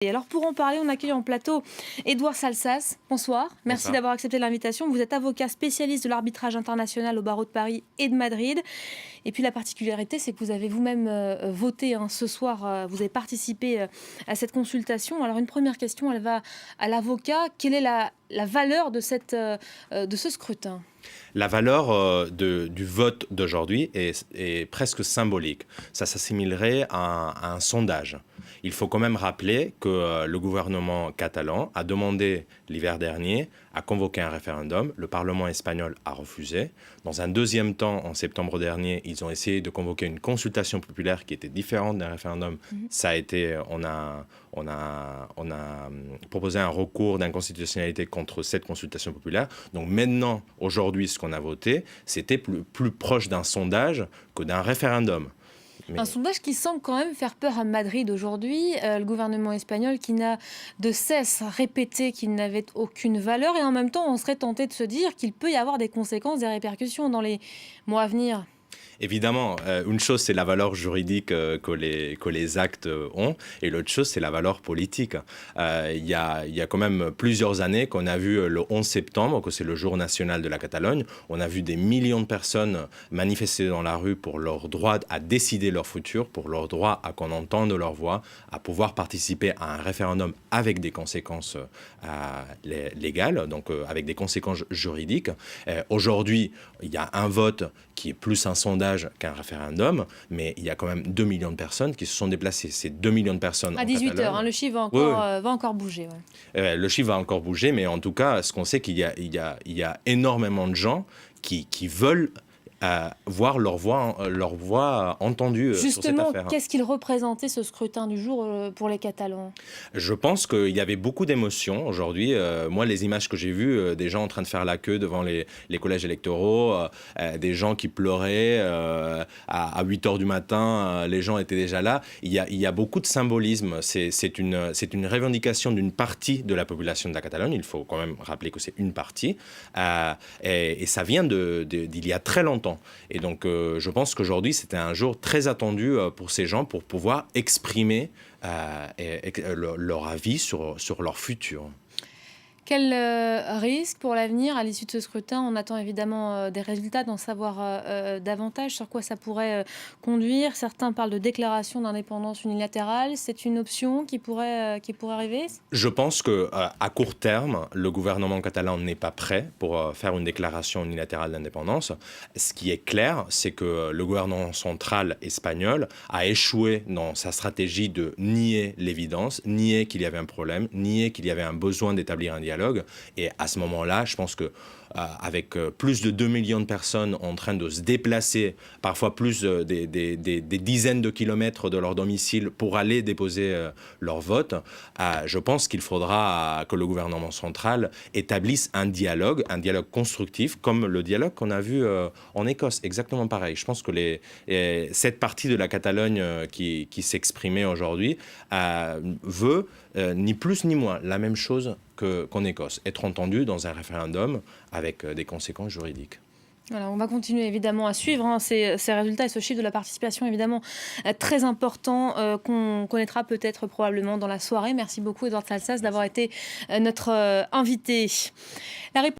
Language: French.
Et alors pour en parler, on accueille en plateau Édouard Salsas. Bonsoir, merci Bonsoir. d'avoir accepté l'invitation. Vous êtes avocat spécialiste de l'arbitrage international au barreau de Paris et de Madrid. Et puis la particularité, c'est que vous avez vous-même voté ce soir, vous avez participé à cette consultation. Alors une première question, elle va à l'avocat. Quelle est la valeur de ce scrutin ? La valeur du vote d'aujourd'hui est presque symbolique. Ça s'assimilerait à un sondage. Il faut quand même rappeler que le gouvernement catalan a demandé l'hiver dernier à convoquer un référendum. Le Parlement espagnol a refusé. Dans un deuxième temps, en septembre dernier, ils ont essayé de convoquer une consultation populaire qui était différente d'un référendum. Ça a été, on a proposé un recours d'inconstitutionnalité contre cette consultation populaire. Donc maintenant, aujourd'hui, ce qu'on a voté, c'était plus proche d'un sondage que d'un référendum. Un sondage qui semble quand même faire peur à Madrid aujourd'hui. Le gouvernement espagnol qui n'a de cesse répété qu'il n'avait aucune valeur. Et en même temps, on serait tenté de se dire qu'il peut y avoir des conséquences, des répercussions dans les mois à venir. Évidemment, une chose, c'est la valeur juridique que les actes ont, et l'autre chose, c'est la valeur politique. Il y a quand même plusieurs années qu'on a vu le 11 septembre, que c'est le jour national de la Catalogne, on a vu des millions de personnes manifester dans la rue pour leur droit à décider leur futur, pour leur droit à qu'on entende leur voix, à pouvoir participer à un référendum avec des conséquences légales, donc avec des conséquences juridiques. Aujourd'hui, il y a un vote qui est plus un sondage qu'un référendum, mais il y a quand même 2 millions de personnes qui se sont déplacées. Ces 2 millions de personnes À 18h, le chiffre va encore bouger. Ouais. Le chiffre va encore bouger, mais en tout cas, ce qu'on sait, qu'il y a énormément de gens qui veulent voir leur voix entendue sur cette Justement, affaire. qu'est-ce qu'il représentait ce scrutin du jour pour les Catalans ? Je pense qu'il y avait beaucoup d'émotions aujourd'hui. Moi, les images que j'ai vues, des gens en train de faire la queue devant les collèges électoraux, des gens qui pleuraient à 8 h du matin, les gens étaient déjà là. Il y a beaucoup de symbolisme. C'est une revendication d'une partie de la population de la Catalogne. Il faut quand même rappeler que c'est une partie. Et ça vient d'il y a très longtemps. Et donc, je pense qu'aujourd'hui, c'était un jour très attendu pour ces gens pour pouvoir exprimer leur avis sur leur futur. Quel risque pour l'avenir à l'issue de ce scrutin? On attend évidemment des résultats, d'en savoir davantage sur quoi ça pourrait conduire. Certains parlent de déclaration d'indépendance unilatérale. C'est une option qui pourrait arriver? Je pense qu'à court terme, le gouvernement catalan n'est pas prêt pour faire une déclaration unilatérale d'indépendance. Ce qui est clair, c'est que le gouvernement central espagnol a échoué dans sa stratégie de nier l'évidence, nier qu'il y avait un problème, nier qu'il y avait un besoin d'établir un dialogue. Et à ce moment-là, je pense que avec plus de 2 millions de personnes en train de se déplacer, parfois plus des dizaines de kilomètres de leur domicile pour aller déposer leur vote, je pense qu'il faudra que le gouvernement central établisse un dialogue constructif, comme le dialogue qu'on a vu en Écosse, exactement pareil. Je pense que cette partie de la Catalogne qui s'exprimait aujourd'hui veut ni plus ni moins la même chose qu'en Écosse, être entendu dans un référendum avec des conséquences juridiques. Voilà, on va continuer évidemment à suivre ces résultats et ce chiffre de la participation évidemment très important qu'on connaîtra peut-être probablement dans la soirée. Merci beaucoup Édouard Salsas d'avoir été notre invité.